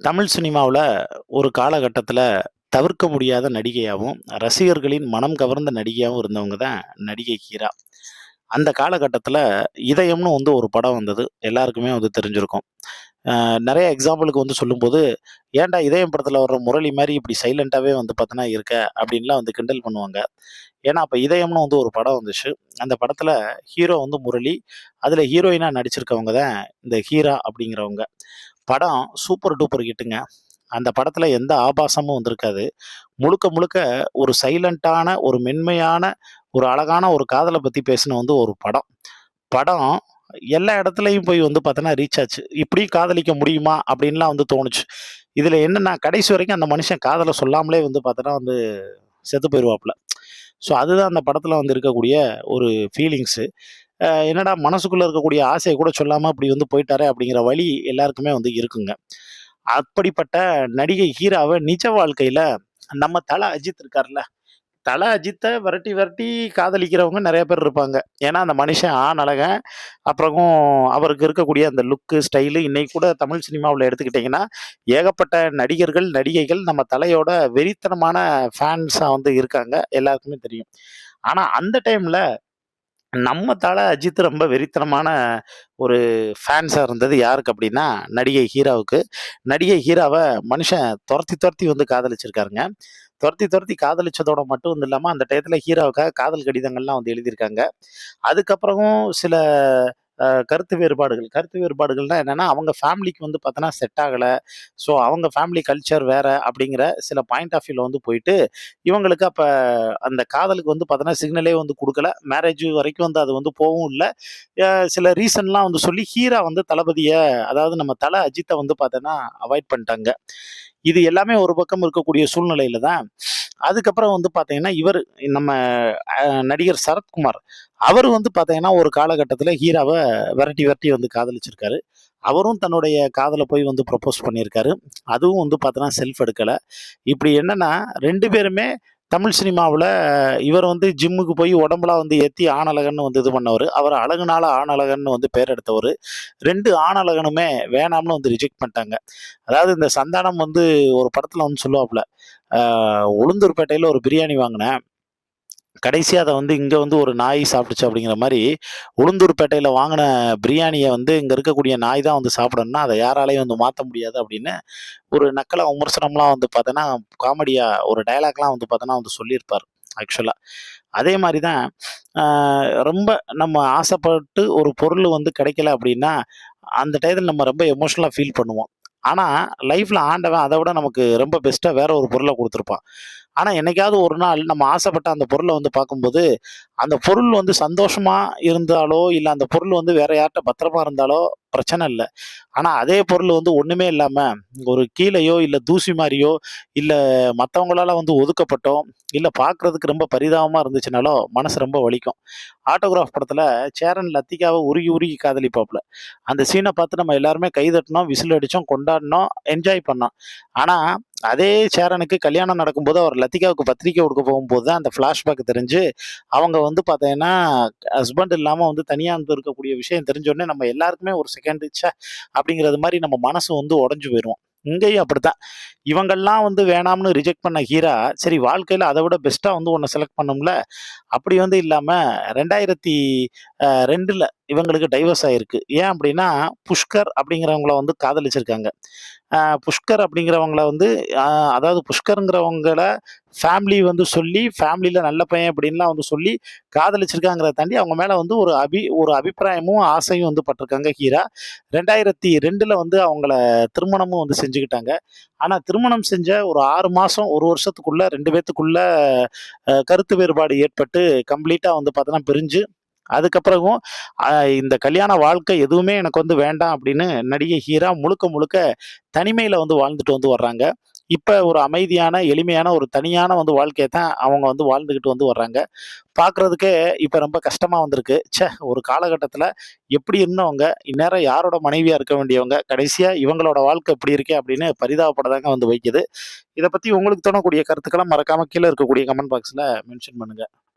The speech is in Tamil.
தமிழ் சினிமாவுல ஒரு காலகட்டத்தில தவிர்க்க முடியாத நடிகையாவும், ரசிகர்களின் மனம் கவர்ந்த நடிகையாவும் இருந்தவங்க தான் நடிகை ஹீரா. அந்த காலகட்டத்தில இதயம்னு வந்து ஒரு படம் வந்தது. எல்லாருக்குமே வந்து தெரிஞ்சிருக்கும். நெறைய எக்ஸாம்பிளுக்கு வந்து சொல்லும்போது, "ஏன்டா இதயம் படத்தில வர்ற முரளி மாரி இப்படி சைலன்ட்டாவே வந்து பார்த்தீன்னா இருக்க" அப்படின்லாம் வந்து கிண்டல் பண்ணுவாங்க. ஏன்னா, அப்ப இதயம்னு வந்து ஒரு படம் வந்துச்சு. அந்த படத்தில ஹீரோ வந்து முரளி. அதில ஹீரோயினா நடிச்சிருக்கவங்க தான் இந்த ஹீரா அப்படிங்கிறவங்க. படம் சூப்பர் டூப்பர் ஹிட்டுங்க. அந்த படத்துல எந்த ஆபாசமும் வந்திருக்காது. முழுக்க, முழுக்க ஒரு சைலன்ட்டான, ஒரு மென்மையான, ஒரு அழகான ஒரு காதல பத்தி பேசின வந்து ஒரு படம். படம் எல்லா இடத்துலயும் போய் வந்து பார்த்தோன்னா ரீச் ஆச்சு. இப்படியும் காதலிக்க முடியுமா? அப்படின்லாம் வந்து தோணுச்சு. இதுல என்னன்னா, கடைசி வரைக்கும் அந்த மனுஷன் காதல சொல்லாமலே வந்து பார்த்தோன்னா வந்து செத்து போயிருவாப்புல. ஸோ அதுதான் அந்த படத்துல வந்து இருக்கக்கூடிய ஒரு ஃபீலிங்ஸு. என்னடா மனசுக்குள்ள இருக்கக்கூடிய ஆசைய கூட சொல்லாம இப்படி வந்து போயிட்டாரே! அப்படிங்கிற வலி எல்லாருக்குமே வந்து இருக்குங்க. அப்படிப்பட்ட நடிகை ஹீராவ நிஜ வாழ்க்கையில நம்ம தல அஜித் இருக்கார்ல, தல அஜித்த விரட்டி, விரட்டி காதலிக்கிறவங்க நெறைய பேர் இருப்பாங்க. ஏன்னா, அந்த மனுஷன் அழகன். அப்புறமும் அவருக்கு இருக்கக்கூடிய அந்த லுக்கு, ஸ்டைலு இன்னைக்கு கூட தமிழ் சினிமாவுல எடுத்துக்கிட்டீங்கன்னா, ஏகப்பட்ட நடிகர்கள், நடிகைகள் நம்ம தலையோட வெறித்தனமான ஃபேன்ஸா வந்து இருக்காங்க. எல்லாருக்குமே தெரியும். ஆனா, அந்த டைம்ல நம்ம தல அஜித் ரொம்ப வெறித்தனமான ஒரு ஃபேன்ஸா இருந்தது யாருக்கு அப்டின்னா, நடிகை ஹீராவுக்கு. நடிகை ஹீராவ மனுஷன் தொரத்தி, தொரத்தி வந்து காதலிச்சிருக்காருங்க. தொரத்தி, தொரத்தி காதலிச்சதோட மட்டும் வந்து இல்லாம, அந்த டயத்துல ஹீராவுக்காக காதல் கடிதங்கள்லாம் வந்து எழுதியிருக்காங்க. அதுக்கப்புறமும் சில கருத்து வேறுபாடுகள். கருத்து வேறுபாடுகள்னா என்னன்னா, அவங்க ஃபேமிலிக்கு வந்து பார்த்தோன்னா செட் ஆகல. ஸோ அவங்க ஃபேமிலி கல்ச்சர் வேற அப்படிங்கிற சில பாயிண்ட் ஆஃப் வியூல வந்து போயிட்டு, இவங்களுக்கு அப்ப அந்த காதலுக்கு வந்து பார்த்தோன்னா சிக்னலே வந்து குடுக்கல. மேரேஜ் வரைக்கும் வந்து அது வந்து போவும் இல்ல. சில ரீசன்லாம் வந்து சொல்லி ஹீரா வந்து தளபதிய அதாவது நம்ம தல அஜித்த வந்து பார்த்தோன்னா அவாய்ட் பண்ணிட்டாங்க. இது எல்லாமே ஒரு பக்கம் இருக்கக்கூடிய சூழ்நிலையில தான், அதுக்கப்புறம் வந்து பார்த்தீங்கன்னா, இவரு நம்ம நடிகர் சரத்குமார். அவரு வந்து பார்த்தீங்கன்னா, ஒரு காலகட்டத்தில ஹீராவ வெரட்டி, வெரட்டி வந்து காதலிச்சிருக்காரு. அவரும் தன்னுடைய காதல போய் வந்து ப்ரப்போஸ் பண்ணியிருக்காரு. அதுவும் வந்து பார்த்தோன்னா, செல்ஃப் எடுக்கல. இப்படி என்னன்னா 2 பேருமே தமிழ் சினிமாவுல இவர் வந்து ஜிம்முக்கு போய் உடம்பெல்லாம் வந்து ஏத்தி ஆணழகன்னு வந்து இது பண்ணவரு. அவர் அழகுனால ஆணழகன்னு வந்து பேர் எடுத்தவரு. 2 ஆணழகனுமே வேணாம்னு வந்து ரிஜெக்ட் பண்ணிட்டாங்க. அதாவது இந்த சந்தானம் வந்து ஒரு படத்துல வந்து சொல்லுவாப்புல, உளுந்தூர்பேட்டையில ஒரு பிரியாணி வாங்குனேன். கடைசியா அத வந்து இங்க வந்து ஒரு நாய் சாப்பிட்டுச்சு அப்படிங்கிற மாரி, உளுந்தூர்பேட்டையில வாங்குன பிரியாணிய வந்து இங்க இருக்கக்கூடிய நாய் தான் வந்து சாப்பிடணும்னா, அத யாராலயும் வந்து மாத்த முடியாது அப்படின்னு ஒரு நக்கலா விமர்சனம்லாம் வந்து பார்த்தோன்னா, காமெடியா ஒரு டயலாக்லாம் வந்து பார்த்தோன்னா வந்து சொல்லியிருப்பாரு ஆக்சுவலா. அதே மாரி தான் அ ரொம்ப நம்ம ஆசைப்பட்டு ஒரு பொருள் வந்து கிடைக்கல அப்படின்னா, அந்த டயத்துல நம்ம ரொம்ப எமோஷனலா ஃபீல் பண்ணுவோம். ஆனா, லைஃப்ல ஆண்டவன் அத விட நமக்கு ரொம்ப பெஸ்ட்டா வேற ஒரு பொருள குடுத்துருப்பான். ஆனா, என்னைக்காவது ஒரு நாள் நம்ம ஆசைப்பட்ட அந்த பொருள வந்து பார்க்கும்போது, அந்த பொருள் வந்து சந்தோஷமா இருந்தாலோ, இல்ல அந்த பொருள் வந்து வேற யார்ட்ட பத்திரமா இருந்தாலோ பிரச்சனை இல்ல. ஆனா, அதே பொருள் வந்து ஒண்ணுமே இல்லாம, ஒரு கீழயோ, இல்ல தூசி மாரியோ, இல்ல மத்தவங்களால வந்து ஒதுக்கப்பட்டோ, இல்ல பார்க்கறதுக்கு ரொம்ப பரிதாபமா இருந்துச்சுனாலோ, மனசு ரொம்ப வலிக்கும். ஆட்டோகிராஃப் படத்துல சேரன் லத்திகாவ உருகி, உருகி காதலிப்பாப்புல. அந்த சீன பார்த்து நம்ம எல்லாருமே கை தட்டினோம், விசில் அடிச்சோம், கொண்டாடினோம், என்ஜாய் பண்ணோம். ஆனா, அதே சேரனுக்கு கல்யாணம் நடக்கும்போது, அவர் லத்திகாவுக்கு பத்திரிக்கை குடுக்க போகும்போது தான் அந்த ஃப்ளாஷ்பேக் தெரிஞ்சு, அவங்க வந்து பார்த்தீங்கன்னா, ஹஸ்பண்ட் இல்லாம வந்து தனியா வந்து இருக்கக்கூடிய விஷயம் தெரிஞ்சோனே, நம்ம எல்லாருக்குமே ஒரு செகண்ட் ச்சே! அப்படிங்கிறது மாரி நம்ம மனசு வந்து உடைஞ்சு போயிருவோம். இங்கேயும் அப்படித்தான். இவங்கள்லாம் வந்து வேணாம்னு ரிஜெக்ட் பண்ண ஹீரா, சரி வாழ்க்கையில அத விட பெஸ்ட்டா வந்து ஒண்ண செலக்ட் பண்ணும்ல. அப்படி வந்து இல்லாம 2002ல இவங்களுக்கு டைவர்ஸ் ஆயிருக்கு. ஏன் அப்படின்னா, புஷ்கர் அப்படிங்கிறவங்கள வந்து காதலிச்சிருக்காங்க. புஷ்கர் அப்படிங்கிறவங்கள வந்து அ அதாவது புஷ்கர்ங்கிறவங்கள ஃபேமிலி வந்து சொல்லி, ஃபேமிலில நல்ல பையன் அப்படின்லாம் வந்து சொல்லி காதலிச்சிருக்காங்கிறத தாண்டி, அவங்க மேல வந்து ஒரு அபிப்பிராயமும், ஆசையும் வந்து பட்டுருக்காங்க ஹீரா. 2002ல வந்து அவங்கள திருமணமும் வந்து செஞ்சுக்கிட்டாங்க. ஆனா திருமணம் செஞ்ச ஒரு 6 மாசம், 1 வருஷத்துக்குள்ள 2 பேத்துக்குள்ள கருத்து வேறுபாடு ஏற்பட்டு கம்ப்ளீட்டா வந்து பார்த்தோன்னா பிரிஞ்சு, அதுக்கப்புறமும் அ இந்த கல்யாண வாழ்க்கை எதுவுமே எனக்கு வந்து வேண்டாம் அப்படின்னு நடிகை ஹீரா முழுக்க, முழுக்க தனிமையில வந்து வாழ்ந்துட்டு வந்து வர்றாங்க. இப்ப ஒரு அமைதியான, எளிமையான ஒரு தனியான வந்து வாழ்க்கைய தான் அவங்க வந்து வாழ்ந்துகிட்டு வந்து வர்றாங்க. பார்க்குறதுக்கே இப்ப ரொம்ப கஷ்டமா வந்திருக்கு. ஒரு காலகட்டத்தில எப்படி இருந்தவங்க, இந்நேரம் யாரோட மனைவியா இருக்க வேண்டியவங்க, கடைசியா இவங்களோட வாழ்க்கை இப்படி இருக்கே அப்படின்னு பரிதாபப்பட தாங்க வந்து வைக்குது. இத பத்தி உங்களுக்கு தோணக்கூடிய கருத்துக்கள மறக்காம கீழ இருக்கக்கூடிய கமெண்ட் பாக்ஸ்ல மென்ஷன் பண்ணுங்க.